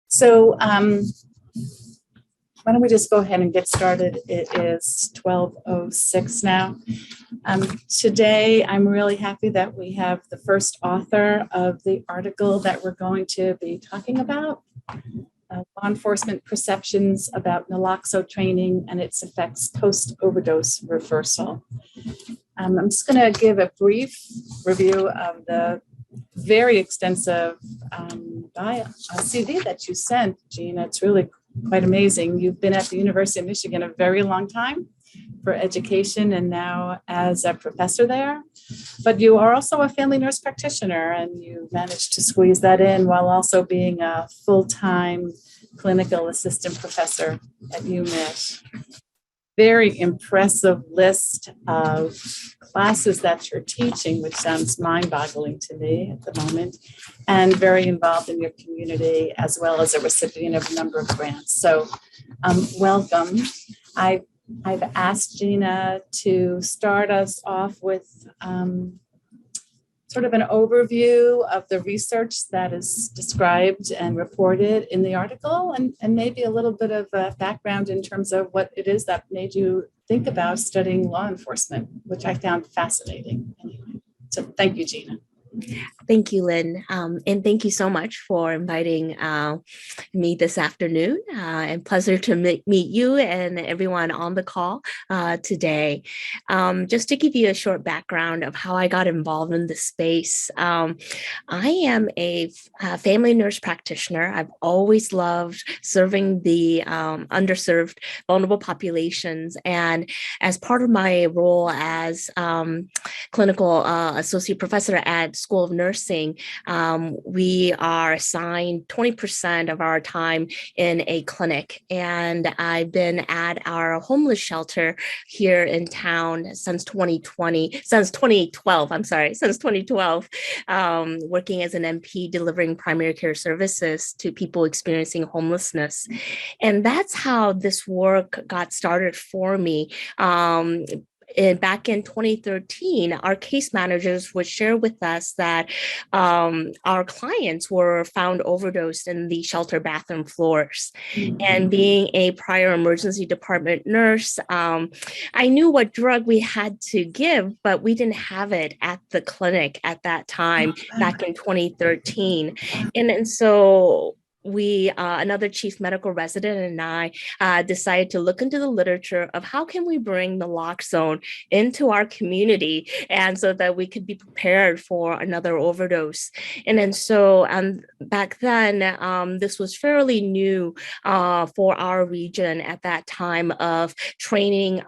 So why don't we just go ahead and get started? It is 12:06 now. Today, I'm really happy that we have the first author of the article that we're going to be talking about, law enforcement perceptions about naloxone training and its effects post-overdose reversal. I'm just going to give a brief review of the very extensive CV that you sent, Gina. It's really quite amazing. You've been at the University of Michigan a very long time for education and now as a professor there. But you are also a family nurse practitioner, and you managed to squeeze that in while also being a full-time clinical assistant professor at UMich. Very impressive list of classes that you're teaching, which sounds mind-boggling to me at the moment, and very involved in your community, as well as a recipient of a number of grants. So welcome. I've asked Gina to start us off with sort of an overview of the research that is described and reported in the article, and maybe a little bit of a background in terms of what it is that made you think about studying law enforcement, which I found fascinating anyway. So thank you, Gina. Thank you, Lynn. And thank you so much for inviting me this afternoon. And pleasure to meet you and everyone on the call today. Just to give you a short background of how I got involved in this space. I am a family nurse practitioner. I've always loved serving the underserved, vulnerable populations. And as part of my role as clinical associate professor at School of Nursing, we are assigned 20% of our time in a clinic. And I've been at our homeless shelter here in town since 2012, working as an NP delivering primary care services to people experiencing homelessness. And that's how this work got started for me. Back in 2013, our case managers would share with us that our clients were found overdosed in the shelter bathroom floors. Mm-hmm. And being a prior emergency department nurse, I knew what drug we had to give, but we didn't have it at the clinic at that time, back in 2013. And so we, another chief medical resident and I decided to look into the literature of how can we bring naloxone into our community, and so that we could be prepared for another overdose. And then so back then, this was fairly new for our region at that time of training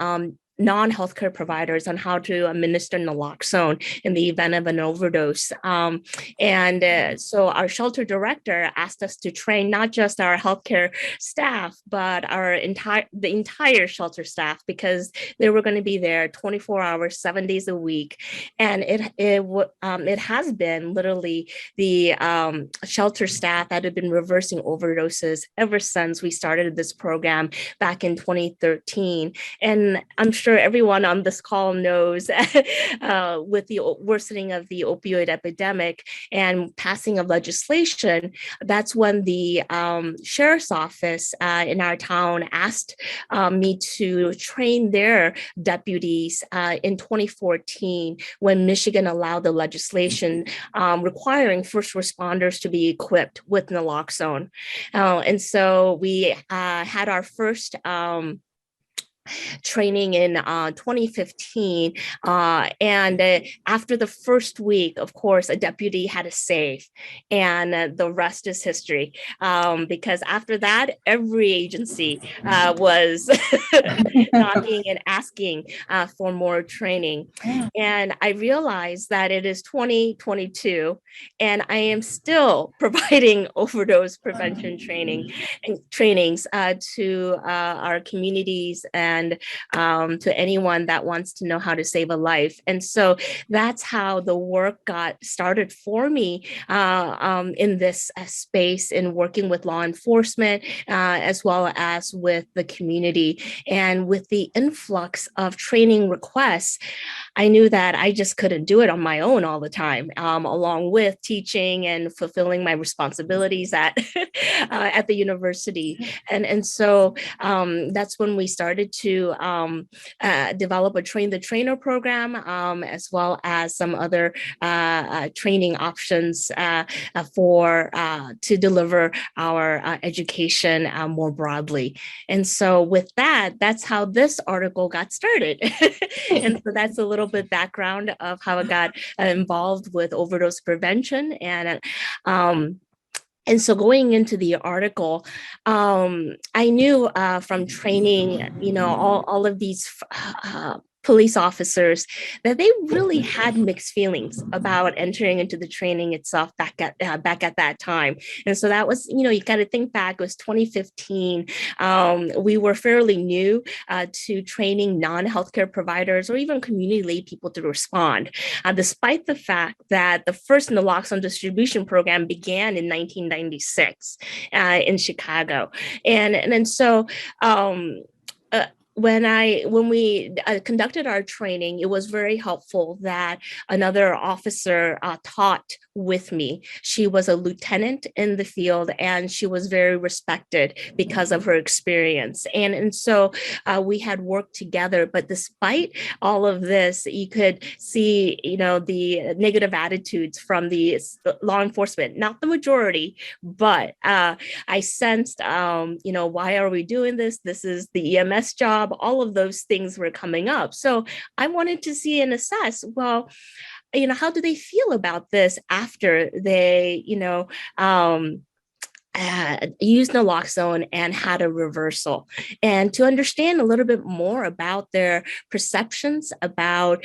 non-healthcare providers on how to administer naloxone in the event of an overdose. So our shelter director asked us to train not just our healthcare staff, but the entire shelter staff, because they were going to be there 24 hours, 7 days a week. And it has been literally the shelter staff that have been reversing overdoses ever since we started this program back in 2013. And I'm sure everyone on this call knows with the worsening of the opioid epidemic and passing of legislation, that's when the sheriff's office in our town asked me to train their deputies in 2014 when Michigan allowed the legislation requiring first responders to be equipped with naloxone. And so we had our first training in 2015. And after the first week, of course, a deputy had a save, and the rest is history. Because after that, every agency was knocking and asking for more training. And I realized that it is 2022, and I am still providing overdose prevention trainings to our communities and to anyone that wants to know how to save a life. And so that's how the work got started for me in this space, in working with law enforcement, as well as with the community. And with the influx of training requests, I knew that I just couldn't do it on my own all the time, along with teaching and fulfilling my responsibilities at at the university. And so that's when we started to develop a train the trainer program, as well as some other training options for to deliver our education more broadly. And so with that, that's how this article got started. And so that's a little bit background of how I got involved with overdose prevention. And so going into the article, I knew from training, all of these police officers, that they really had mixed feelings about entering into the training itself back at that time. And so that was, you got to think back, it was 2015. We were fairly new to training non-healthcare providers or even community lay people to respond, despite the fact that the first naloxone distribution program began in 1996 in Chicago. And so when we conducted our training, it was very helpful that another officer taught with me. She was a lieutenant in the field, and she was very respected because of her experience. And so we had worked together. But despite all of this, you could see, the negative attitudes from the law enforcement, not the majority, but I sensed, why are we doing this? This is the EMS job. All of those things were coming up. So I wanted to see and assess, well, how do they feel about this after they, used naloxone and had a reversal, and to understand a little bit more about their perceptions about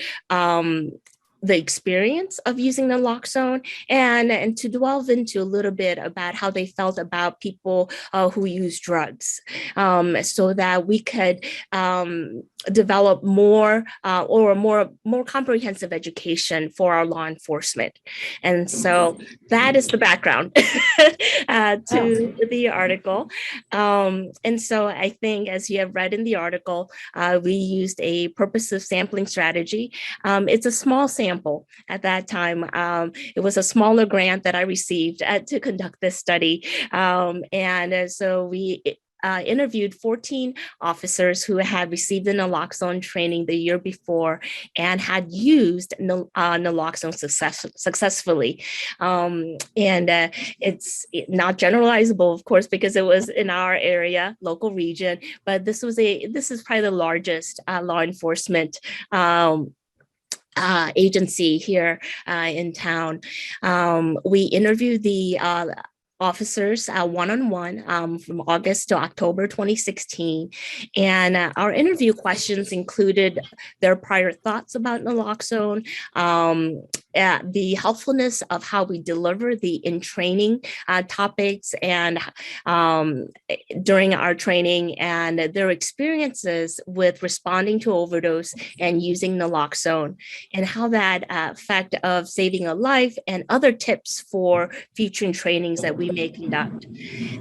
the experience of using naloxone, and to delve into a little bit about how they felt about people who use drugs, so that we could develop more or a more comprehensive education for our law enforcement. And so that is the background to the article. And so I think, as you have read in the article, we used a purposive sampling strategy. It's a small sample at that time. It was a smaller grant that I received to conduct this study. And so we interviewed 14 officers who had received the naloxone training the year before and had used naloxone successfully. And it's not generalizable, of course, because it was in our area, local region, but this is probably the largest law enforcement agency here in town. We interviewed the officers one-on-one from August to October 2016. And our interview questions included their prior thoughts about naloxone, the helpfulness of how we deliver the in-training topics and during our training, and their experiences with responding to overdose and using naloxone, and how that effect of saving a life and other tips for future trainings that we may conduct.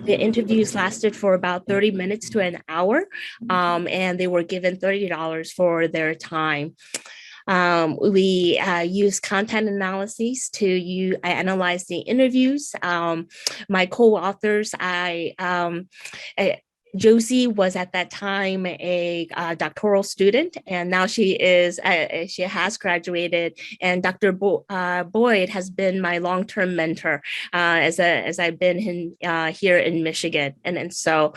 The interviews lasted for about 30 minutes to an hour, and they were given $30 for their time. We use content analyses to analyze the interviews. My co-authors, Josie was at that time a doctoral student, and now she has graduated. And Dr. Boyd has been my long-term mentor as I've been here in Michigan, and so.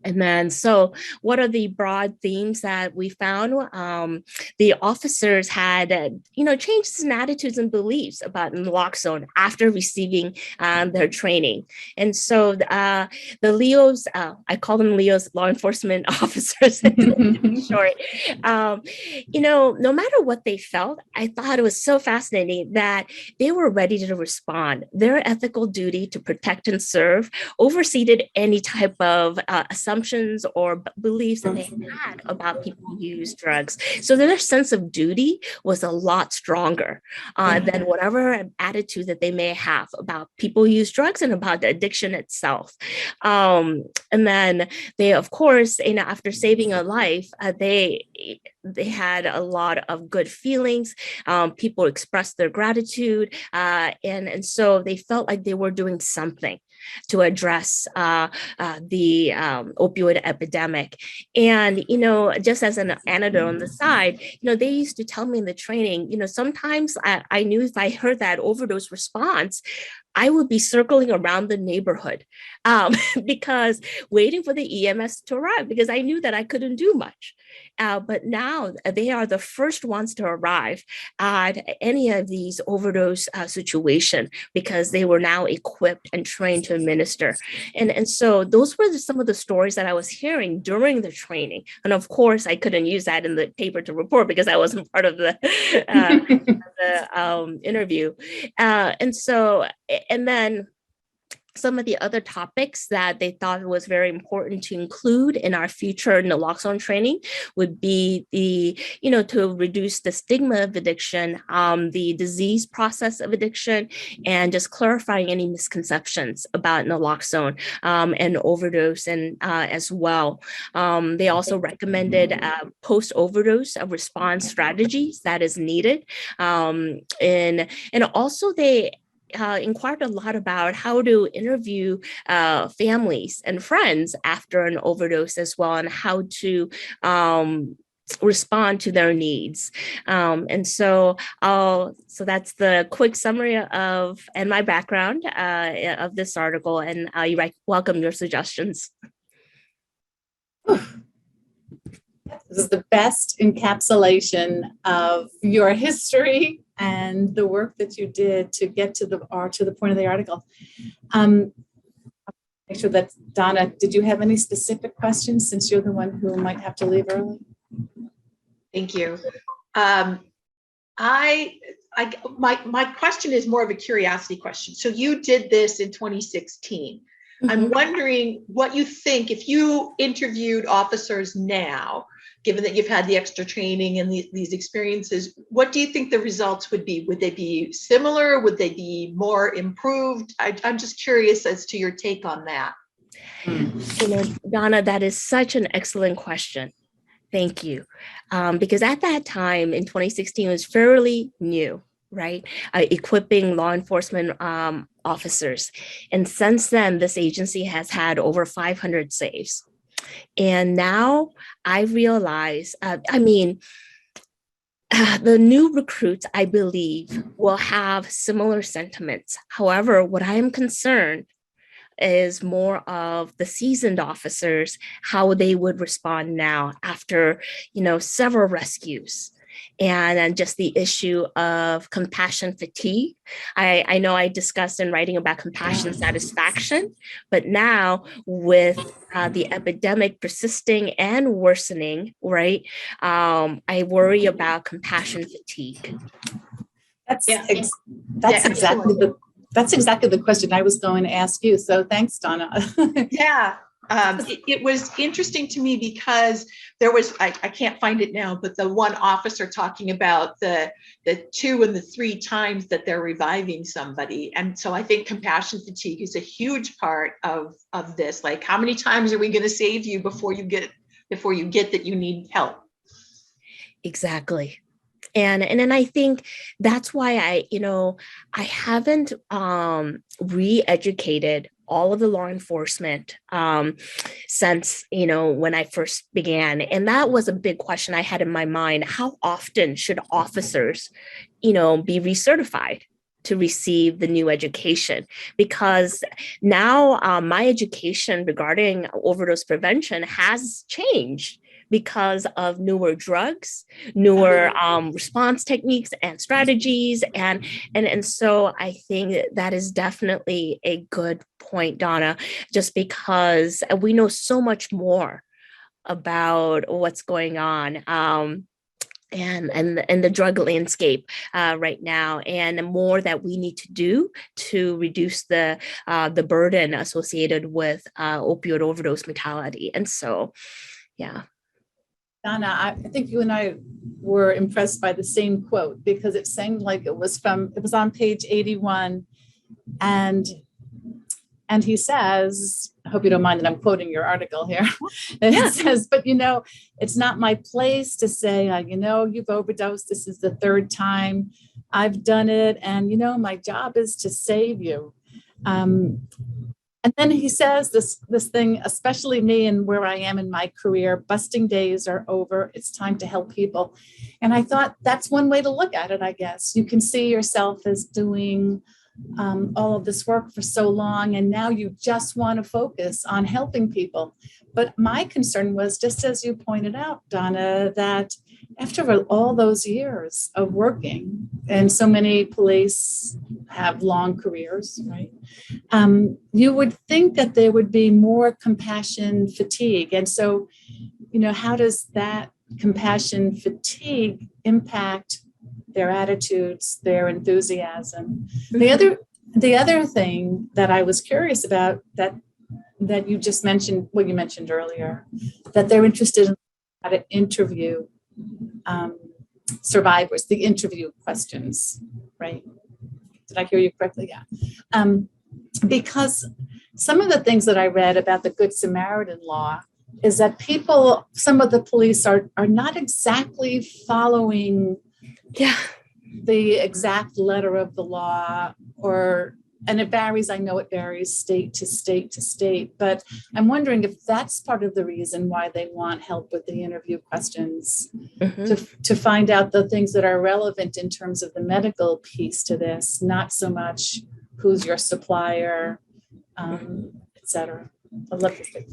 And then, so what are the broad themes that we found? The officers had, changed some attitudes and beliefs about naloxone after receiving their training. And so the LEOs, I call them LEOs, law enforcement officers, in short, no matter what they felt, I thought it was so fascinating that they were ready to respond. Their ethical duty to protect and serve overseeded any type of assumption assumptions or beliefs that they had about people who use drugs. So their sense of duty was a lot stronger than whatever attitude that they may have about people who use drugs and about the addiction itself. And then they, of course, after saving a life, they had a lot of good feelings. People expressed their gratitude, and so they felt like they were doing something to address the opioid epidemic. And, just as an anecdote on the side, they used to tell me in the training, sometimes I knew if I heard that overdose response, I would be circling around the neighborhood because waiting for the EMS to arrive, because I knew that I couldn't do much. But now they are the first ones to arrive at any of these overdose situation because they were now equipped and trained to administer. And so those were some of the stories that I was hearing during the training. And of course, I couldn't use that in the paper to report because I wasn't part of the interview. And then some of the other topics that they thought was very important to include in our future naloxone training would be to reduce the stigma of addiction, the disease process of addiction, and just clarifying any misconceptions about naloxone and overdose and as well. They also recommended post-overdose response strategies that is needed. And also they inquired a lot about how to interview families and friends after an overdose as well, and how to respond to their needs. And so that's the quick summary of and my background of this article, and I welcome your suggestions. This is the best encapsulation of your history and the work that you did to get to the point of the article. Make sure that Donna, did you have any specific questions since you're the one who might have to leave early? Thank you. My question is more of a curiosity question. So you did this in 2016. Mm-hmm. I'm wondering what you think if you interviewed officers now, given that you've had the extra training and these experiences, what do you think the results would be? Would they be similar? Would they be more improved? I'm just curious as to your take on that. Donna, that is such an excellent question. Thank you. Because at that time in 2016, it was fairly new, right? Equipping law enforcement officers. And since then, this agency has had over 500 saves. And now I realize, the new recruits, I believe, will have similar sentiments. However, what I am concerned is more of the seasoned officers, how they would respond now after, several rescues. And just the issue of compassion fatigue. I know I discussed in writing about compassion satisfaction, but now with the epidemic persisting and worsening, right? I worry about compassion fatigue. That's exactly the question I was going to ask you. So thanks, Donna. Yeah. It was interesting to me because there was, I can't find it now, but the one officer talking about the 2 and the 3 times that they're reviving somebody. And so I think compassion fatigue is a huge part of this. Like, how many times are we going to save you before you get that you need help? Exactly. And then I think that's why I haven't re-educated all of the law enforcement since, when I first began. And that was a big question I had in my mind. How often should officers, be recertified to receive the new education? Because now my education regarding overdose prevention has changed because of newer drugs, newer response techniques and strategies. And so I think that is definitely a good point, Donna, just because we know so much more about what's going on. and the drug landscape right now, and more that we need to do to reduce the burden associated with opioid overdose mortality. And so, yeah. Donna, I think you and I were impressed by the same quote, because it seemed like it was on page 81. And he says, I hope you don't mind that I'm quoting your article here. It says, but it's not my place to say, you've overdosed. This is the third time I've done it. And, my job is to save you. And then he says this thing, especially me and where I am in my career, busting days are over. It's time to help people. And I thought that's one way to look at it, I guess. You can see yourself as doing all of this work for so long, and now you just want to focus on helping people. But my concern was, just as you pointed out, Donna, that after all those years of working, and so many police have long careers, right? You would think that there would be more compassion fatigue. And so, how does that compassion fatigue impact their attitudes, their enthusiasm? The other thing that I was curious about that you just mentioned, you mentioned earlier, that they're interested in how to interview survivors, the interview questions, right? Did I hear you correctly? Yeah. Because some of the things that I read about the Good Samaritan law is that some of the police are not exactly following the exact letter of the law, and it varies. I know it varies state to state to state, but I'm wondering if that's part of the reason why they want help with the interview questions, to find out the things that are relevant in terms of the medical piece to this, not so much who's your supplier, et cetera. I'd love to say.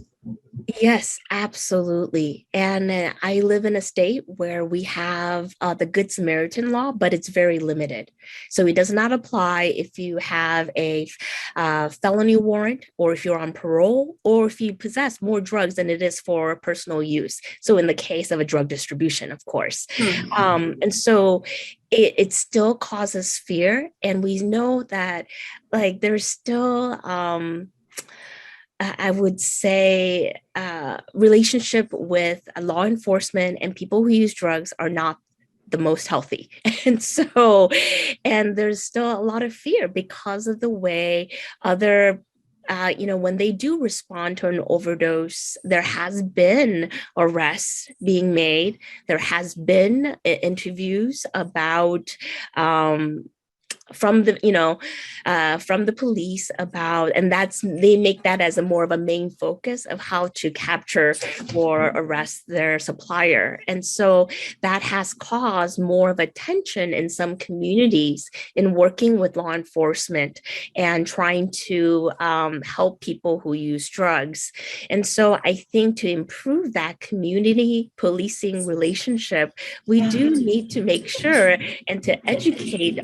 Yes, absolutely. And I live in a state where we have the Good Samaritan law, but it's very limited. So it does not apply if you have a felony warrant, or if you're on parole, or if you possess more drugs than it is for personal use. So in the case of a drug distribution, of course. And so it still causes fear. And we know that there's still I would say relationship with law enforcement and people who use drugs are not the most healthy. And there's still a lot of fear because of the way other when they do respond to an overdose, there has been arrests being made. There has been interviews about from the police about, and they make that as a more of a main focus of how to capture or arrest their supplier. And so that has caused more of a tension in some communities in working with law enforcement and trying to help people who use drugs. And so I think to improve that community policing relationship, we do need to make sure and to educate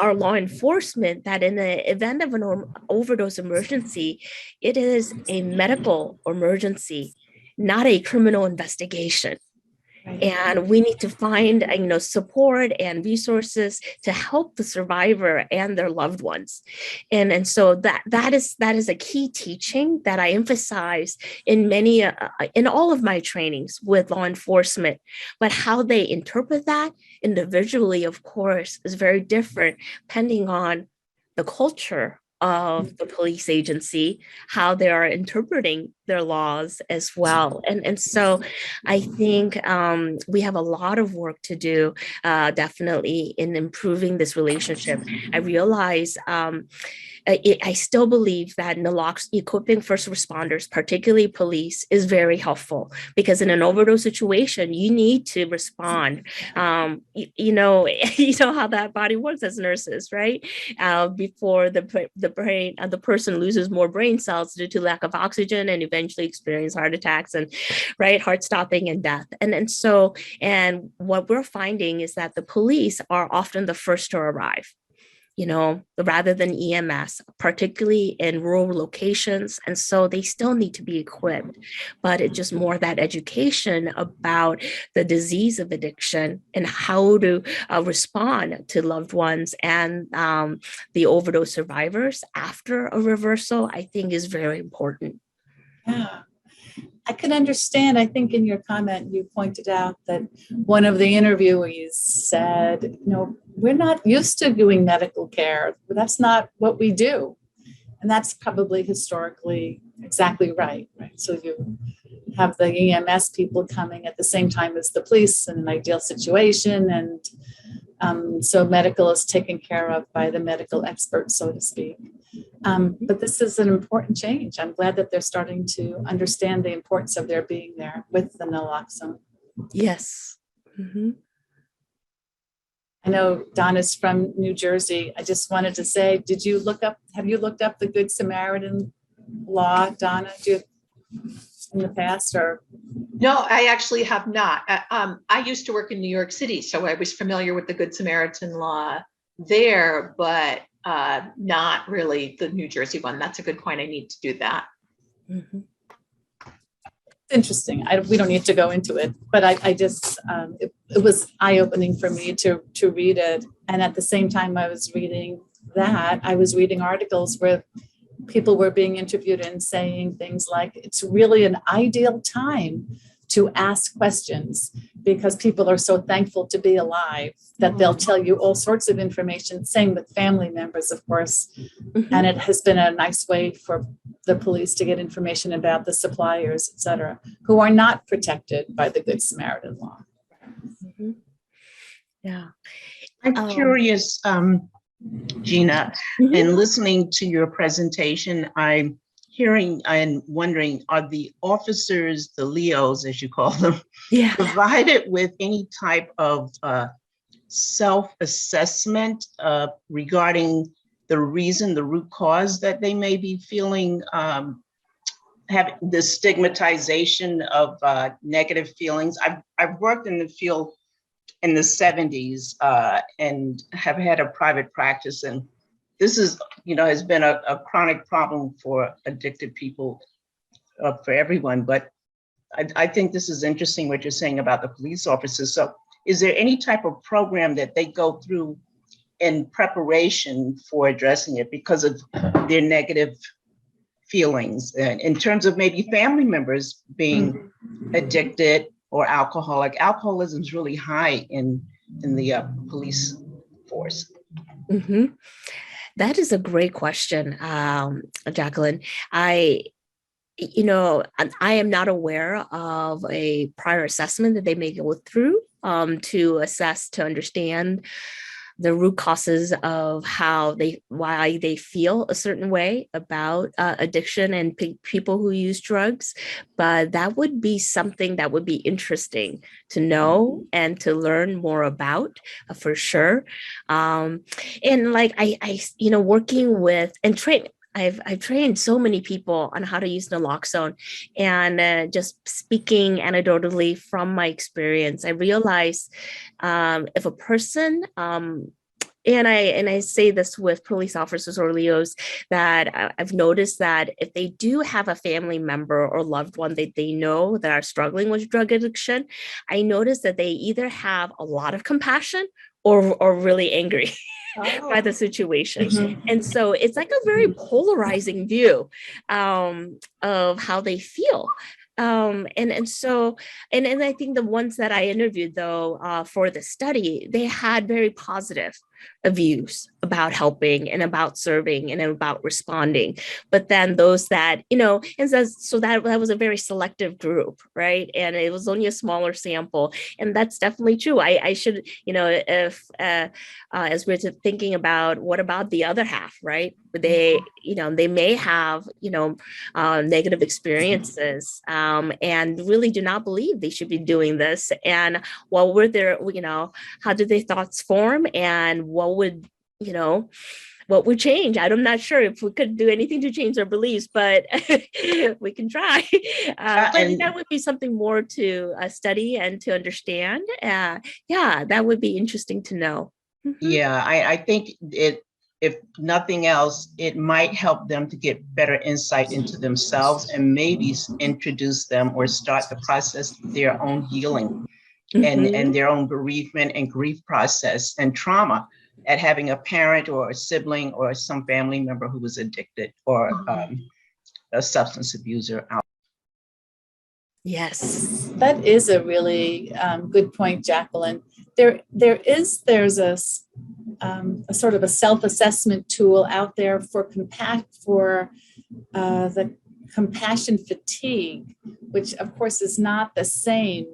our law enforcement that in the event of an overdose emergency, it is a medical emergency, not a criminal investigation. Right. And we need to find, support and resources to help the survivor and their loved ones. And so that is a key teaching that I emphasize in in all of my trainings with law enforcement. But how they interpret that individually, of course, is very different depending on the culture of the police agency, how they are interpreting their laws as well. And so I think we have a lot of work to do, definitely, in improving this relationship. I realize I still believe that Naloxone, equipping first responders, particularly police, is very helpful, because in an overdose situation, you need to respond. You know how that body works as nurses, right? Before the person loses more brain cells due to lack of oxygen and eventually experience heart attacks and heart stopping and death. And what we're finding is that the police are often the first to arrive. rather than EMS, particularly in rural locations. And so they still need to be equipped, but it's just more that education about the disease of addiction and how to respond to loved ones and the overdose survivors after a reversal, I think is very important. Yeah. I can understand. I think in your comment, you pointed out that one of the interviewees said, we're not used to doing medical care. That's not what we do. And that's probably historically exactly right? So you have the EMS people coming at the same time as the police in an ideal situation. And so medical is taken care of by the medical experts, so to speak. But this is an important change. I'm glad that they're starting to understand the importance of their being there with the naloxone. Yes. Mm-hmm. I know Donna's from New Jersey. I just wanted to say, have you looked up the Good Samaritan law, Donna, in the past, or? No, I actually have not. I used to work in New York City, so I was familiar with the Good Samaritan law there, but not really the New Jersey one. That's a good point. I need to do that. Mm-hmm. Interesting. We don't need to go into it, but I just, it was eye-opening for me to read it. And at the same time I was reading that, I was reading articles where people were being interviewed and saying things like, it's really an ideal time to ask questions because people are so thankful to be alive that they'll tell you all sorts of information, same with family members, of course. Mm-hmm. And it has been a nice way for the police to get information about the suppliers, et cetera, who are not protected by the Good Samaritan law. Mm-hmm. Yeah. I'm curious, Gina, mm-hmm. in listening to your presentation, I'm hearing and wondering, are the officers, the LEOs, as you call them, provided with any type of self-assessment regarding the reason, the root cause that they may be feeling, have the stigmatization of negative feelings? I've worked in the field in the 70s and have had a private practice, and this is, has been a chronic problem for addicted people, for everyone. But I think this is interesting what you're saying about the police officers. So is there any type of program that they go through in preparation for addressing it because of their negative feelings, in terms of maybe family members being addicted or alcoholic? Alcoholism is really high in the police force. Mm-hmm. That is a great question, Jacqueline. I am not aware of a prior assessment that they may go through to understand the root causes of why they feel a certain way about addiction and people who use drugs. But that would be something that would be interesting to know and to learn more about, for sure. And like I working with and training. I've trained so many people on how to use naloxone, and just speaking anecdotally from my experience, I realized if a person, and I say this with police officers or LEOs, that I've noticed that if they do have a family member or loved one that they know that are struggling with drug addiction, I notice that they either have a lot of compassion or really angry. By the situation. Mm-hmm. And so it's like a very polarizing view of how they feel. And I think the ones that I interviewed, though, for the study, they had very positive views about helping and about serving and about responding. But then those that, so that was a very selective group, right? And it was only a smaller sample. And that's definitely true. I should, if as we're thinking about what about the other half, right? They may have, negative experiences and really do not believe they should be doing this. And what were their, how did their thoughts form, and what would change? I'm not sure if we could do anything to change their beliefs, but we can try. But that would be something more to study and to understand. That would be interesting to know. Mm-hmm. Yeah, I think if nothing else, it might help them to get better insight into themselves and maybe introduce them or start the process of their own healing and their own bereavement and grief process and trauma at having a parent or a sibling or some family member who was addicted or a substance abuser. Yes. That is a really good point, Jacqueline. There's a sort of a self-assessment tool out there for the compassion fatigue, which of course is not the same,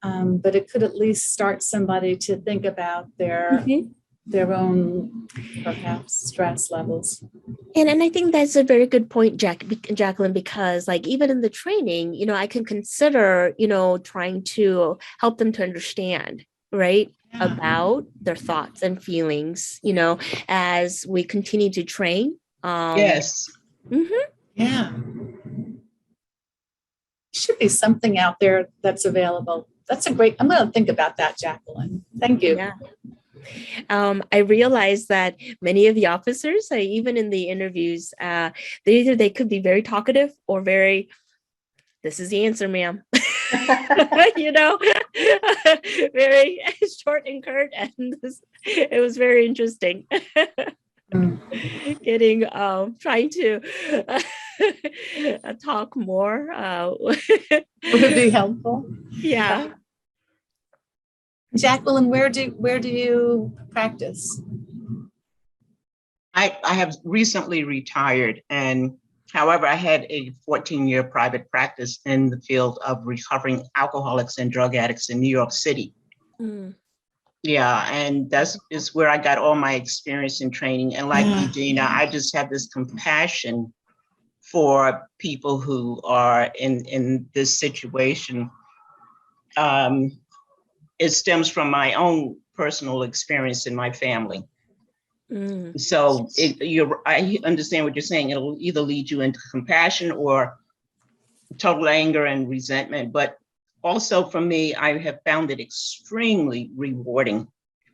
but it could at least start somebody to think about their own perhaps stress levels. And I think that's a very good point, Jacqueline, because like even in the training, I can consider, trying to help them to understand, right, about their thoughts and feelings, as we continue to train. Yes. Yeah. Should be something out there that's available. I'm going to think about that, Jacqueline. Thank you. Yeah. I realized that many of the officers, even in the interviews, they could be very talkative or very, this is the answer, ma'am. Very short and curt. And it was very interesting. Trying to talk more. Would be helpful. Yeah. Jacqueline, where do you practice? I have recently retired, and however, I had a 14-year private practice in the field of recovering alcoholics and drug addicts in New York City. Yeah, and that is where I got all my experience and training. And like you, Gina, I just have this compassion for people who are in this situation. It stems from my own personal experience in my family. So I understand what you're saying. It'll either lead you into compassion or total anger and resentment. But also for me, I have found it extremely rewarding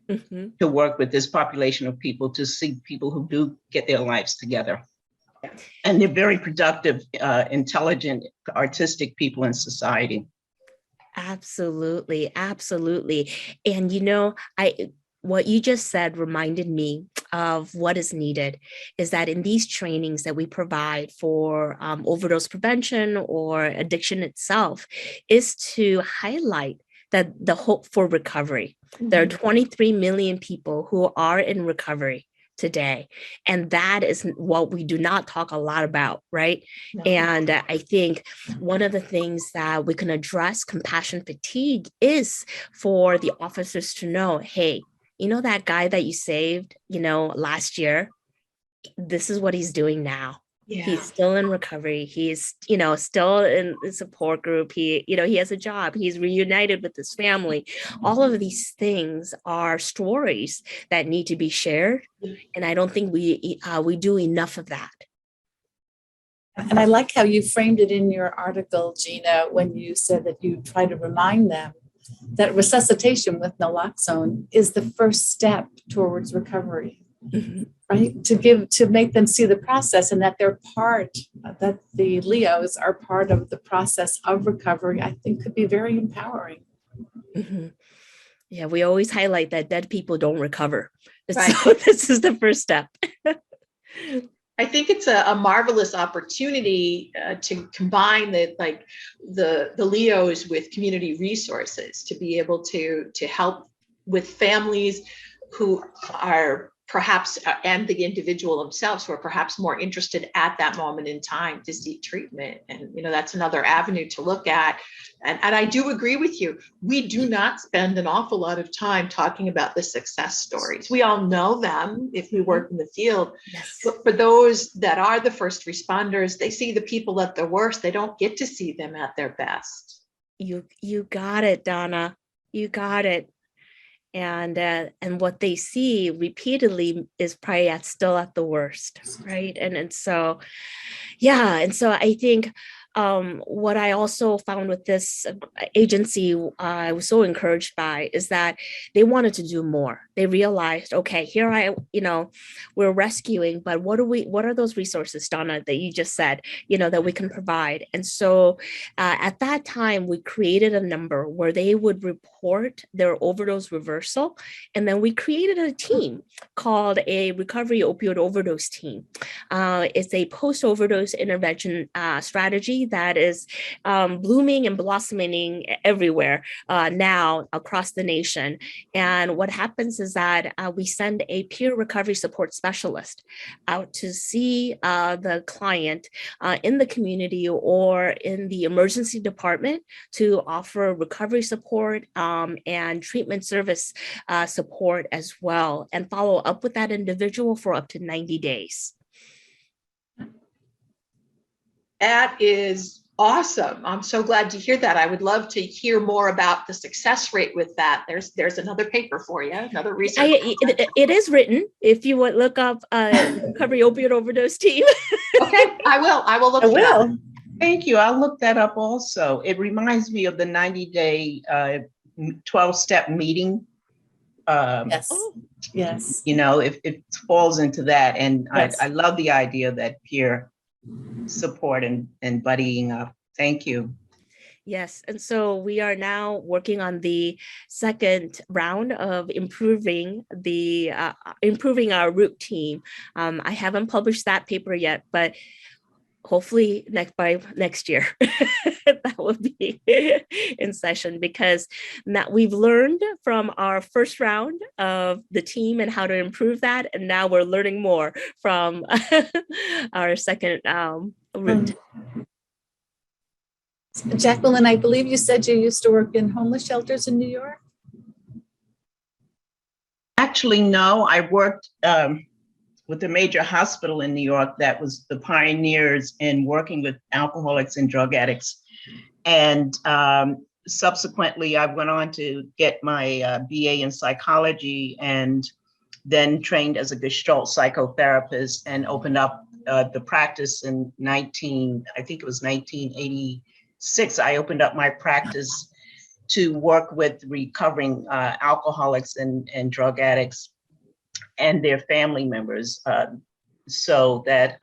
to work with this population of people, to see people who do get their lives together. And they're very productive, intelligent, artistic people in society. Absolutely. Absolutely. And, what you just said reminded me of what is needed is that in these trainings that we provide for overdose prevention or addiction itself is to highlight that the hope for recovery. There are 23 million people who are in recovery today. And that is what we do not talk a lot about, right? No. And I think one of the things that we can address compassion fatigue is for the officers to know, hey, that guy that you saved, last year, this is what he's doing now. Yeah. He's still in recovery. He's, still in the support group. He has a job. He's reunited with his family. All of these things are stories that need to be shared. And I don't think we do enough of that. And I like how you framed it in your article, Gina, when you said that you try to remind them that resuscitation with naloxone is the first step towards recovery, right? To make them see the process and that that the Leos are part of the process of recovery, I think could be very empowering. Yeah, we always highlight that dead people don't recover. Right. So this is the first step. I think it's a marvelous opportunity to combine the Leos with community resources to be able to help with families who are perhaps, and the individual themselves who are perhaps more interested at that moment in time to seek treatment. And, that's another avenue to look at. And I do agree with you. We do not spend an awful lot of time talking about the success stories. We all know them if we work in the field. Yes. But for those that are the first responders, they see the people at their worst. They don't get to see them at their best. You got it, Donna. You got it. And what they see repeatedly is probably still at the worst, right? And so, yeah. And so I think what I also found with this agency, I was so encouraged by is that they wanted to do more. They realized, okay, here we're rescuing, but what are those resources, Donna, that you just said, that we can provide? And so at that time, we created a number where they would report their overdose reversal. And then we created a team called a recovery opioid overdose team. It's a post-overdose intervention strategy that is blooming and blossoming everywhere now across the nation. And what happens is that we send a peer recovery support specialist out to see the client in the community or in the emergency department to offer recovery support and treatment service support as well, and follow up with that individual for up to 90 days. That is awesome. I'm so glad to hear that. I would love to hear more about the success rate with that. There's another paper for you, another research. It is written. If you would look up recovery opioid overdose team. Okay, I will look for that. Thank you. I'll look that up also. It reminds me of the 90-day 12-step meeting. Yes. Yes. If it falls into that. And Yes. I love the idea that peer support and buddying up. Thank you. Yes. And so we are now working on the second round of improving our root team. I haven't published that paper yet, but hopefully by next year that will be in session, because now we've learned from our first round of the team and how to improve that, and now we're learning more from our second route. Jacqueline, I believe you said you used to work in homeless shelters in New York. Actually, no, I worked with a major hospital in New York that was the pioneers in working with alcoholics and drug addicts. And subsequently, I went on to get my BA in psychology and then trained as a Gestalt psychotherapist and opened up the practice in 1986. I opened up my practice to work with recovering alcoholics and drug addicts and their family members, so that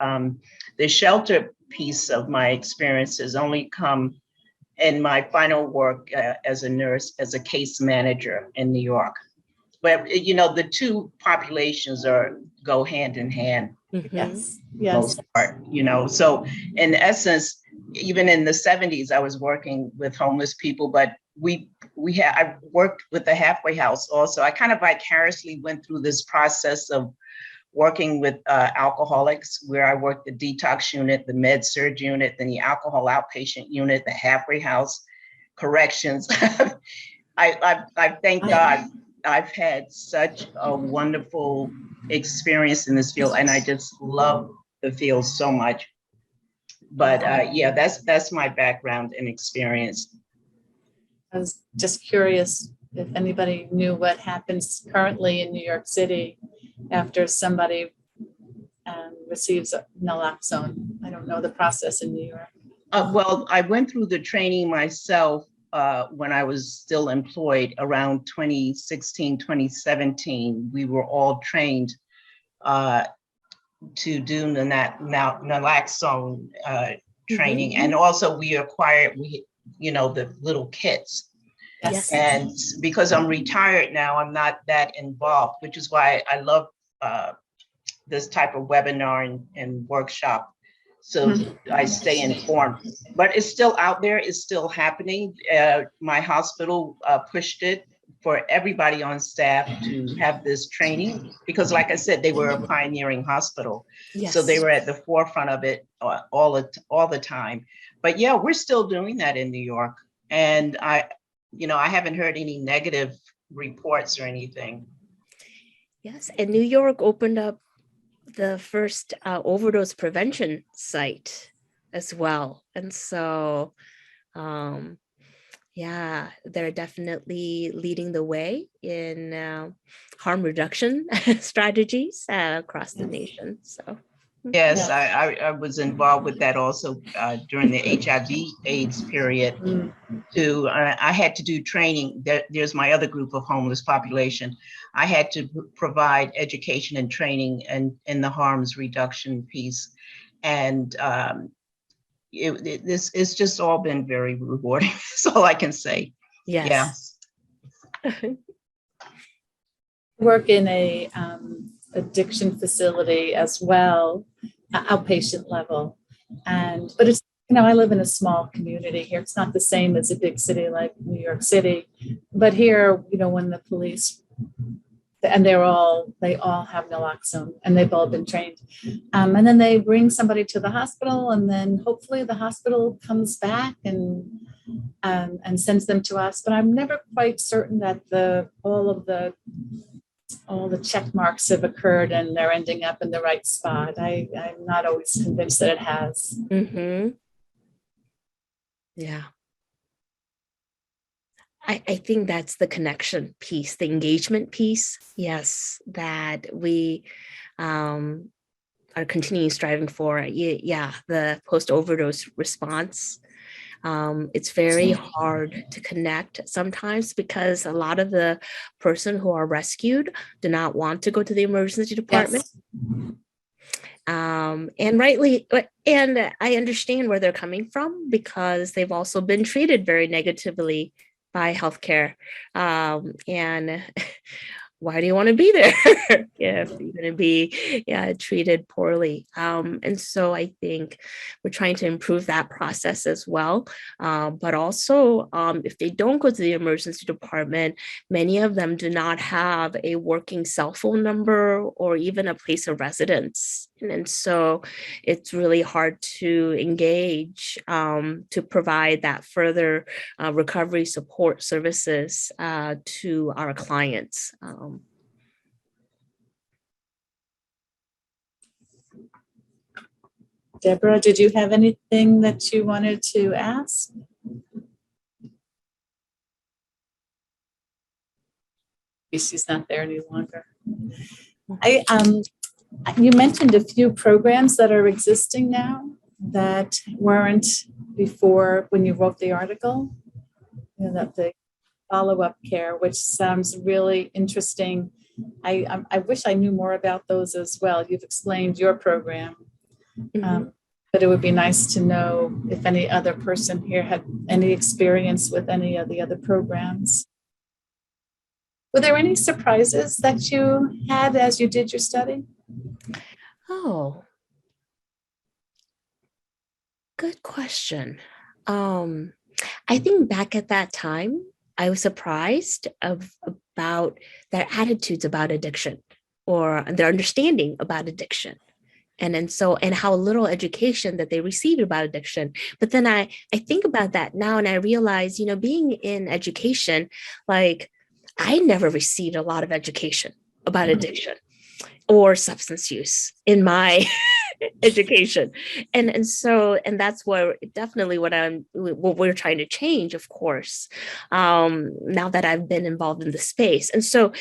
the shelter piece of my experience has only come in my final work as a nurse, as a case manager in New York. But the two populations go hand in hand. Mm-hmm. Yes. Most part, So in essence, even in the 70s, I was working with homeless people, but I worked with the halfway house also. I kind of vicariously went through this process of working with alcoholics, where I worked the detox unit, the med surg unit, then the alcohol outpatient unit, the halfway house, corrections. I thank God I've had such a wonderful experience in this field, and I just love the field so much. But that's my background and experience. I was just curious if anybody knew what happens currently in New York City after somebody receives naloxone. I don't know the process in New York. Well, I went through the training myself when I was still employed around 2016, 2017. We were all trained to do the naloxone training. Mm-hmm. And also we acquired, the little kits. Yes. And because I'm retired now, I'm not that involved, which is why I love this type of webinar and workshop. So I stay informed, but it's still out there. It's still happening. My hospital pushed it for everybody on staff to have this training because, like I said, they were a pioneering hospital. Yes. So they were at the forefront of it all the time. But yeah, we're still doing that in New York. And I haven't heard any negative reports or anything. Yes, and New York opened up the first overdose prevention site as well. And so, they're definitely leading the way in harm reduction strategies across the nation. So, Yes, I was involved with that also during the HIV/AIDS period. Mm. I had to do training. There's my other group of homeless population. I had to provide education and training and in the harms reduction piece. And it's just all been very rewarding. That's all I can say. Yes. Yeah. Work in a addiction facility as well, outpatient level. But it's, I live in a small community here. It's not the same as a big city like New York City. But here, when the police, and they all have naloxone and they've all been trained. And then they bring somebody to the hospital, and then hopefully the hospital comes back and sends them to us. But I'm never quite certain that all the check marks have occurred and they're ending up in the right spot. I'm not always convinced that it has. Mm-hmm. Yeah. I think that's the connection piece, the engagement piece. Yes, that we are continuing striving for. Yeah, the post-overdose response. It's very hard to connect sometimes because a lot of the person who are rescued do not want to go to the emergency department. Yes. And rightly, and I understand where they're coming from because they've also been treated very negatively by healthcare. And why do you want to be there if you're going to be treated poorly? And so I think we're trying to improve that process as well. But also, if they don't go to the emergency department, many of them do not have a working cell phone number or even a place of residence. And so it's really hard to engage to provide that further recovery support services to our clients. Deborah, did you have anything that you wanted to ask? She's not there any longer. You mentioned a few programs that are existing now that weren't before when you wrote the article. That the follow-up care, which sounds really interesting. I wish I knew more about those as well. You've explained your program. But it would be nice to know if any other person here had any experience with any of the other programs. Were there any surprises that you had as you did your study? Oh, good question. I think back at that time, I was surprised about their attitudes about addiction or their understanding about addiction. And how little education that they received about addiction. But then I think about that now and I realize, being in education, like I never received a lot of education about addiction or substance use in my education. And that's where definitely what we're trying to change, of course, now that I've been involved in the space. And so,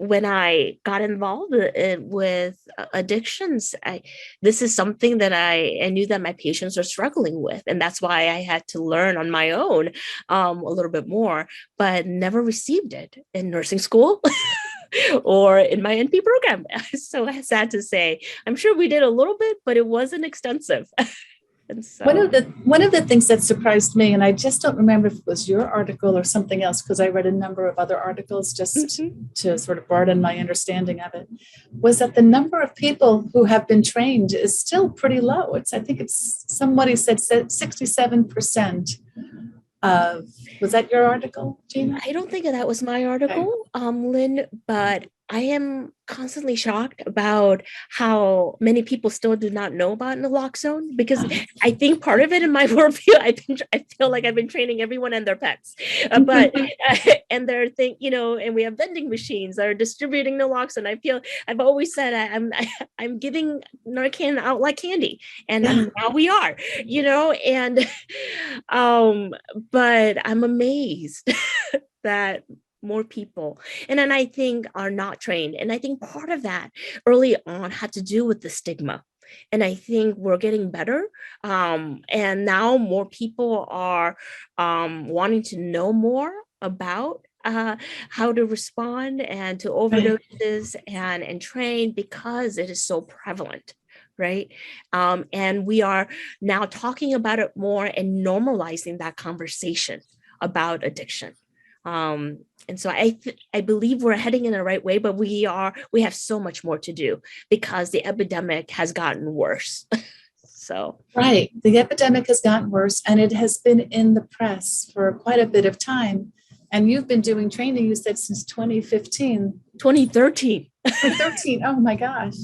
when I got involved with addictions, this is something that I knew that my patients are struggling with. And that's why I had to learn on my own a little bit more, but never received it in nursing school or in my NP program. So sad to say, I'm sure we did a little bit, but it wasn't extensive. And so one of the things that surprised me, and I just don't remember if it was your article or something else, because I read a number of other articles just to sort of broaden my understanding of it, was that the number of people who have been trained is still pretty low. I think somebody said 67% of, was that your article, Gina? I don't think that was my article, Lynn, but I am constantly shocked about how many people still do not know about naloxone, because I think part of it in my worldview, I feel like I've been training everyone and their pets, but and they're and we have vending machines that are distributing naloxone. I've always said I'm giving Narcan out like candy, and now we are, and but I'm amazed that more people. And then I think are not trained. And I think part of that early on had to do with the stigma. And I think we're getting better. And now more people are wanting to know more about how to respond and to overdoses and train because it is so prevalent. Right. And we are now talking about it more and normalizing that conversation about addiction. And so I believe we're heading in the right way, but we have so much more to do because the epidemic has gotten worse. So right, the epidemic has gotten worse, and it has been in the press for quite a bit of time. And you've been doing training, you said, since 2015. 2013. 2013. Oh my gosh.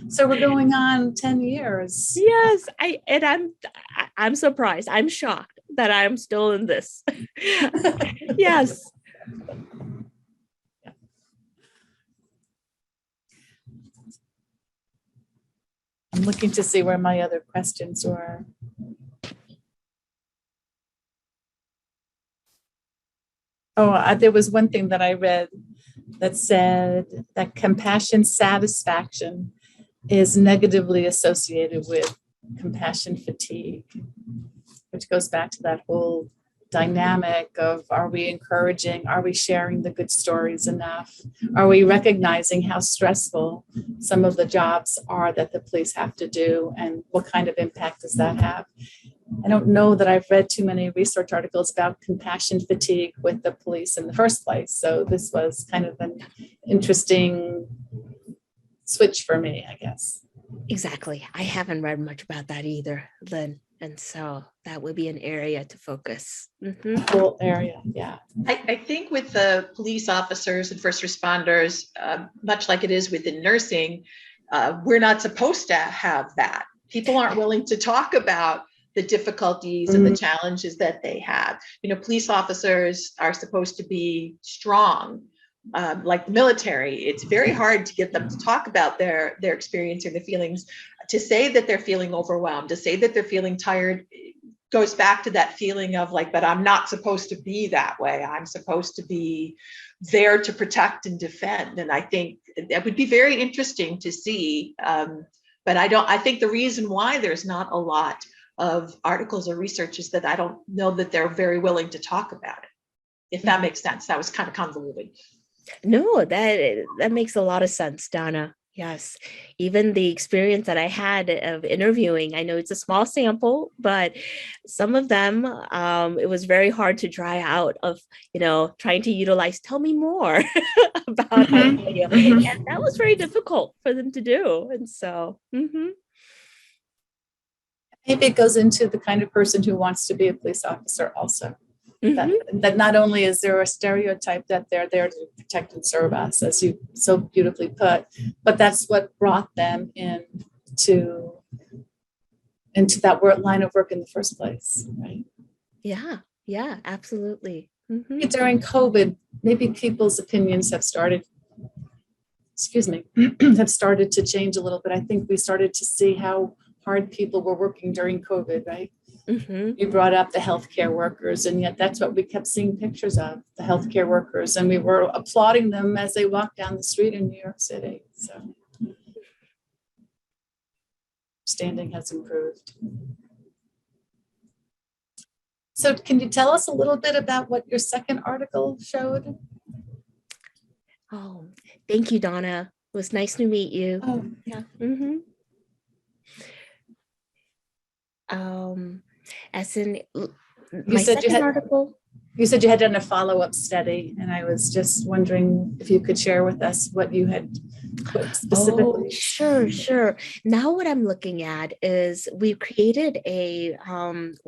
So we're going on 10 years. Yes, I'm surprised. I'm shocked that I'm still in this. Yes. I'm looking to see where my other questions were. Oh, there was one thing that I read that said that compassion satisfaction is negatively associated with compassion fatigue, which goes back to that whole dynamic of, are we encouraging, are we sharing the good stories enough? Are we recognizing how stressful some of the jobs are that the police have to do, and what kind of impact does that have? I don't know that I've read too many research articles about compassion fatigue with the police in the first place. So this was kind of an interesting switch for me, I guess. Exactly. I haven't read much about that either, Lynn. And so that would be an area to focus. Whole area, yeah. I think with the police officers and first responders, much like it is within nursing, we're not supposed to have that. People aren't willing to talk about the difficulties and the challenges that they have. You know, police officers are supposed to be strong, like the military. It's very hard to get them to talk about their experience or their feelings. To say that they're feeling overwhelmed, to say that they're feeling tired, goes back to that feeling of like, but I'm not supposed to be that way. I'm supposed to be there to protect and defend. And I think that would be very interesting to see. But I think the reason why there's not a lot of articles or research is that I don't know that they're very willing to talk about it, if that makes sense. That was kind of convoluted. No, that makes a lot of sense, Donna. Yes. Even the experience that I had of interviewing, I know it's a small sample, but some of them, it was very hard to dry out of, trying to utilize, tell me more about how you feel. And that was very difficult for them to do. And so, Maybe it goes into the kind of person who wants to be a police officer also. That not only is there a stereotype that they're there to protect and serve us, as you so beautifully put, but that's what brought them into that line of work in the first place, right? Yeah, absolutely. During COVID, maybe people's opinions have started to change a little bit. I think we started to see how hard people were working during COVID, right? You brought up the healthcare workers, and yet that's what we kept seeing pictures of, the healthcare workers, and we were applauding them as they walked down the street in New York City. So standing has improved. So can you tell us a little bit about what your second article showed? Oh, thank you, Donna. It was nice to meet you. Oh, yeah. As in my second article. You said you had done a follow-up study, and I was just wondering if you could share with us what you had put specifically. Oh, sure. Now what I'm looking at is we've created a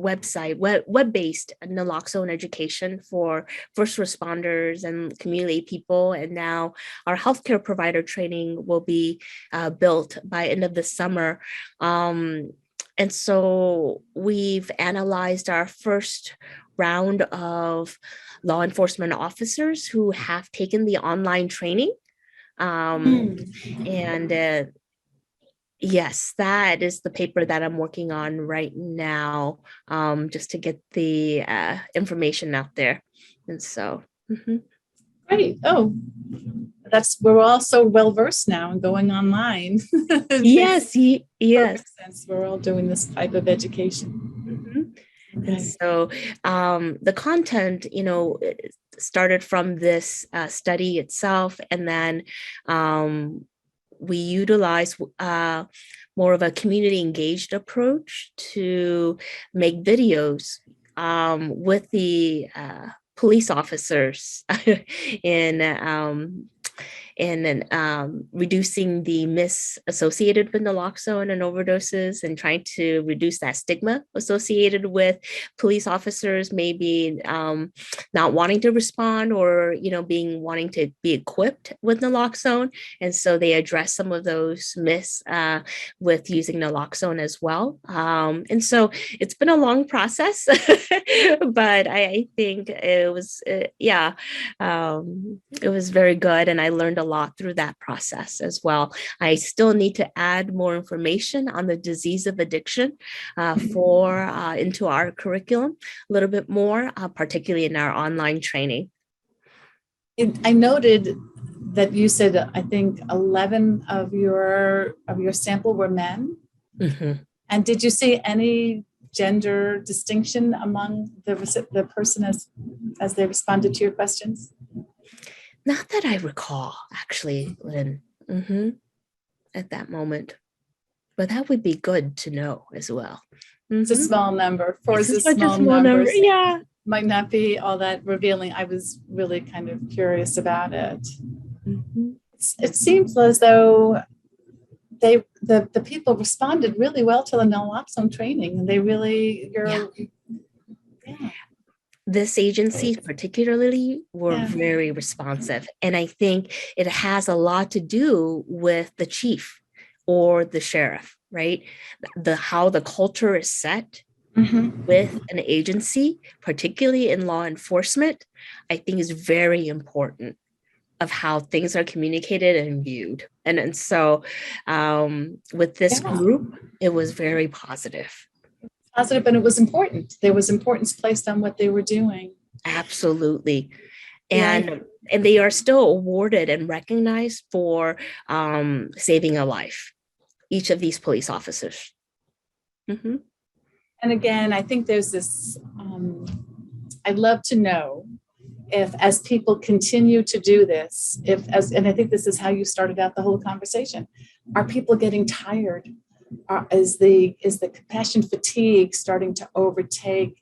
website, web-based Naloxone education for first responders and community people. And now our healthcare provider training will be built by end of the summer. And so we've analyzed our first round of law enforcement officers who have taken the online training. And yes, that is the paper that I'm working on right now, just to get the information out there. And so. Great. Oh, we're all so well versed now and going online. Yes, yes. Perfect sense. We're all doing this type of education. Mhm. And Okay. so the content, it started from this study itself, and then we utilize more of a community engaged approach to make videos with the police officers in reducing the myths associated with naloxone and overdoses, and trying to reduce that stigma associated with police officers maybe not wanting to respond, or wanting to be equipped with naloxone. And so they address some of those myths with using naloxone as well. And so it's been a long process, but I think it was it was very good, and I learned a lot through that process as well. I still need to add more information on the disease of addiction into our curriculum a little bit more, particularly in our online training. I noted that you said, I think 11 of your sample were men. Mm-hmm. And did you see any gender distinction among the person as they responded to your questions? Not that I recall, actually, Lynn, at that moment. But that would be good to know as well. It's a small number. Four is a such small number. Yeah. Might not be all that revealing. I was really kind of curious about it. Mm-hmm. It seems as though the people responded really well to the naloxone training, and they really This agency particularly were very responsive. And I think it has a lot to do with the chief or the sheriff, right? How the culture is set with an agency, particularly in law enforcement, I think is very important of how things are communicated and viewed. And so with this group, it was very positive. Positive, and it was important. There was importance placed on what they were doing. Absolutely. And they are still awarded and recognized for saving a life, each of these police officers. Mm-hmm. And again, I think there's this, I'd love to know if, as people continue to do this, and I think this is how you started out the whole conversation, are people getting tired? Is the compassion fatigue starting to overtake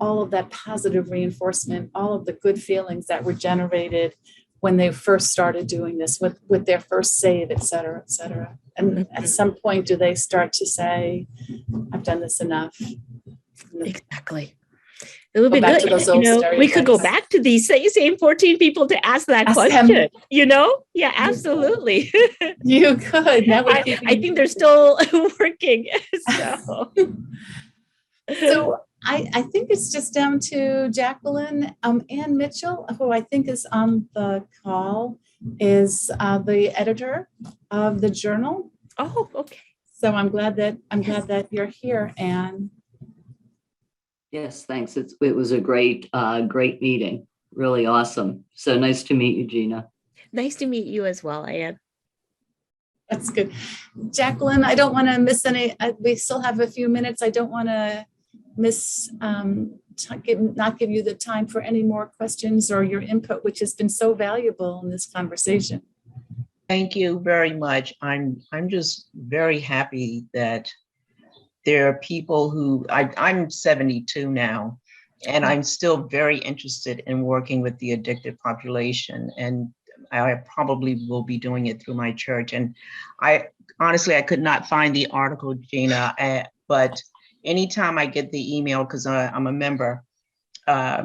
all of that positive reinforcement, all of the good feelings that were generated when they first started doing this with their first save, et cetera, et cetera? And at some point, do they start to say, I've done this enough? Exactly. It would be good. We could go back to these same 14 people to ask that question, them. Yeah, absolutely. You could. I think they're still working. So I think it's just down to Jacqueline. Ann Mitchell, who I think is on the call, is the editor of the journal. Oh, okay. So I'm glad that you're here, Ann. Yes, thanks. It was a great meeting. Really awesome. So nice to meet you, Gina. Nice to meet you as well, Ann. That's good. Jacqueline, I don't want to miss any. We still have a few minutes. I don't want to not give you the time for any more questions or your input, which has been so valuable in this conversation. Thank you very much. I'm just very happy that there are people who, I'm 72 now, and I'm still very interested in working with the addicted population. And I probably will be doing it through my church. And I could not find the article, Gina, but anytime I get the email, because I'm a member, I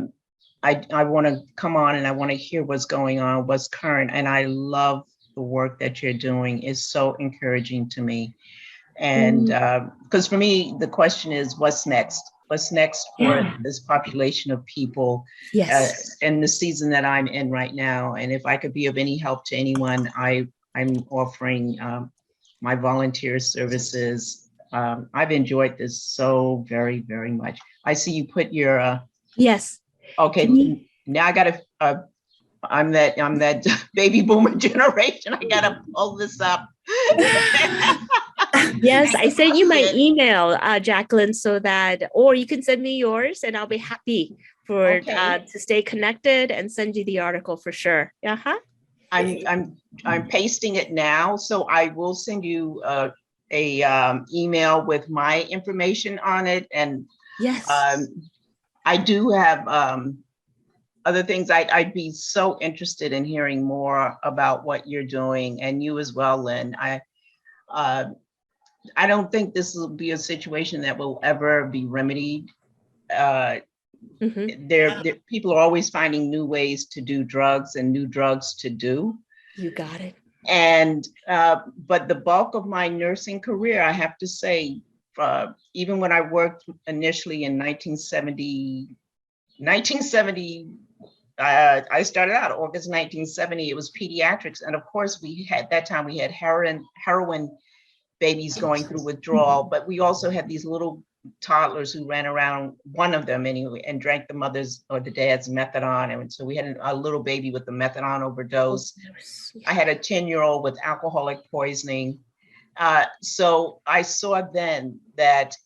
want to come on and I want to hear what's going on, what's current. And I love the work that you're doing. It's so encouraging to me. And because for me, the question is, what's next? What's next for this population of people in the season that I'm in right now? And if I could be of any help to anyone, I'm offering my volunteer services. I've enjoyed this so very, very much. I see you put your yes. Okay, now I got to I'm that baby boomer generation. I gotta pull this up. Yes, I sent you my email, Jacqueline, so that, or you can send me yours and I'll be happy for Okay. to stay connected and send you the article for sure. Uh-huh. I'm pasting it now, so I will send you a email with my information on it, and Yes. I do have other things. I'd be so interested in hearing more about what you're doing, and you as well, Lynn. I don't think this will be a situation that will ever be remedied. People are always finding new ways to do drugs and new drugs to do. You got it. And but the bulk of my nursing career, I have to say, even when I worked initially in 1970, I started out August 1970. It was pediatrics, and of course we had heroin babies going through withdrawal, but we also had these little toddlers who ran around, one of them anyway, and drank the mother's or the dad's methadone. And so we had a little baby with the methadone overdose. I had a 10-year-old with alcoholic poisoning. So I saw then that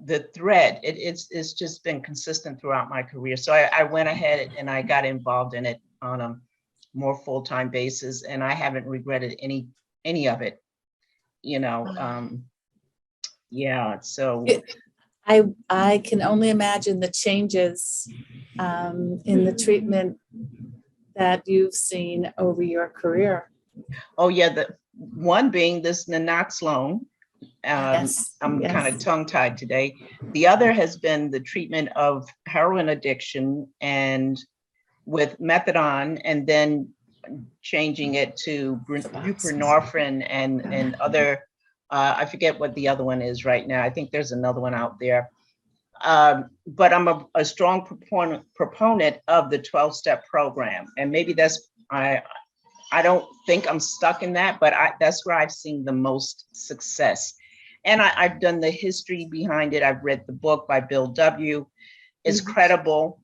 the thread, it's just been consistent throughout my career. So I went ahead and I got involved in it on a more full-time basis, and I haven't regretted any of it. Yeah, so I can only imagine the changes in the treatment that you've seen over your career. oh yeah, the one being this Naloxone. Yes, I'm yes. kind of tongue-tied today. The other has been the treatment of heroin addiction and with methadone, and then changing it to buprenorphine and other, I forget what the other one is right now. I think there's another one out there. But I'm a strong proponent of the 12-step program. And maybe I don't think I'm stuck in that, but that's where I've seen the most success. And I've done the history behind it. I've read the book by Bill W. It's credible.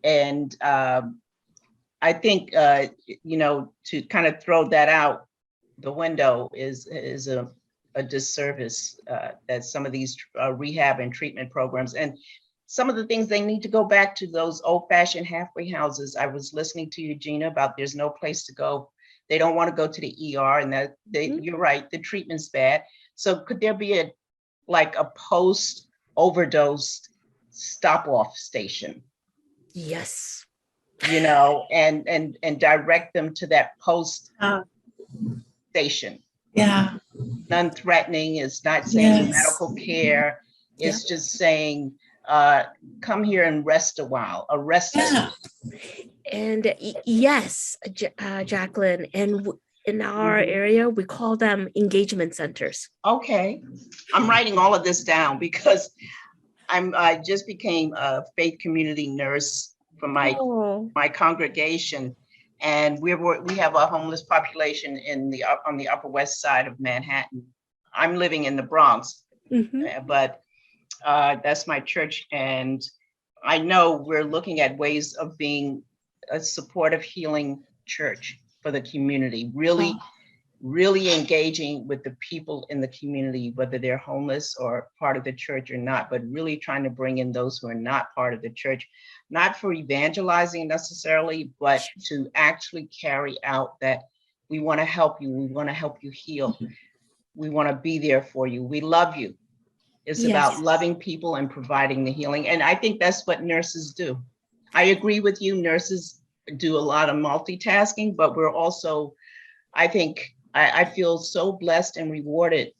And I think, to kind of throw that out the window is a disservice that some of these rehab and treatment programs, and some of the things, they need to go back to those old-fashioned halfway houses. I was listening to you, Gina, about there's no place to go. They don't want to go to the ER, and you're right, the treatment's bad. So could there be a post-overdose stop-off station? Yes. And direct them to that post station. Yeah. Non-threatening. It's not saying medical care. It's just saying, come here and rest a while. And yes, Jacqueline, and in our area, we call them engagement centers. Okay. I'm writing all of this down because I just became a faith community nurse for my congregation, and we have a homeless population on the Upper West Side of Manhattan. I'm living in the Bronx, but that's my church, and I know we're looking at ways of being a supportive, healing church for the community, really engaging with the people in the community, whether they're homeless or part of the church or not, but really trying to bring in those who are not part of the church, not for evangelizing necessarily, but to actually carry out that we want to help you, we want to help you heal, we want to be there for you, we love you. It's about loving people and providing the healing. And I think that's what nurses do. I agree with you, nurses do a lot of multitasking, but we're also, I think, I feel so blessed and rewarded.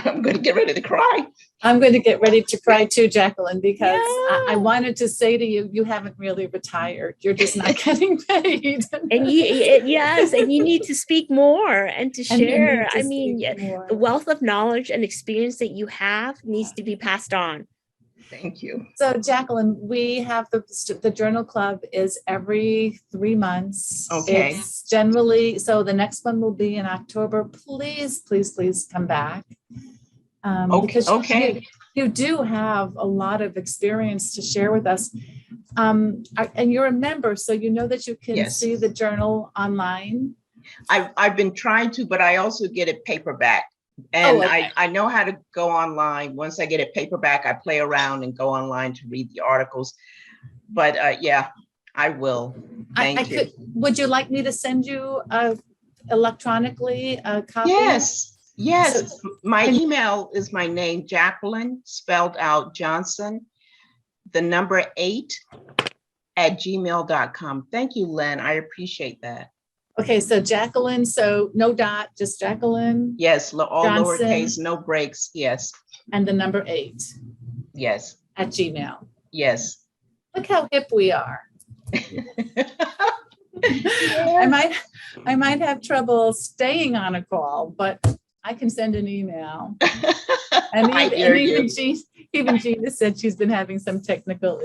I'm going to get ready to cry. I'm going to get ready to cry too, Jacqueline, because I wanted to say to you, you haven't really retired. You're just not getting paid. And and you need to speak more and to share. The wealth of knowledge and experience that you have needs to be passed on. Thank you. So Jacqueline, we have the journal club is every 3 months. Okay. It's generally, so the next one will be in October. Please, please, please come back. Because Okay. you do have a lot of experience to share with us. And you're a member, so you know that you can Yes. see the journal online. I've been trying to, but I also get it paperback. And okay. I know how to go online. Once I get it paperback, I play around and go online to read the articles. But yeah, I will. Thank you. Would you like me to send you electronically a copy? Yes. My can- email is my name, Jacqueline, spelled out Johnson, the number 8@gmail.com. Thank you, Len. I appreciate that. Okay, so Jacqueline, so no dot, just Jacqueline. Yes, all Johnson. lowercase, no breaks. Yes. And the number 8 Yes. at Gmail. Yes. Look how hip we are. I might have trouble staying on a call, but I can send an email. And I hear you. even Gina said she's been having some technical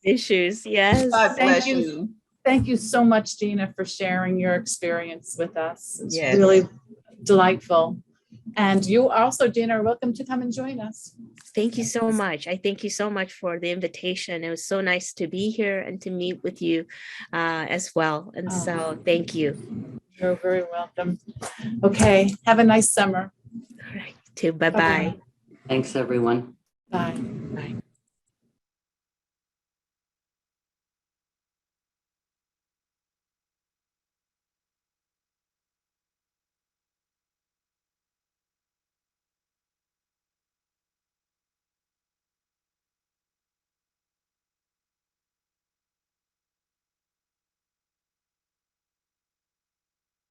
issues. Yes. God bless you. Thank you so much, Gina, for sharing your experience with us. It's Yes. really delightful. And you also, Gina, are welcome to come and join us. Thank you so much. I thank you so much for the invitation. It was so nice to be here and to meet with you as well. And so thank you. You're very welcome. Okay. Have a nice summer. All right. Bye-bye. Thanks, everyone. Bye. Bye.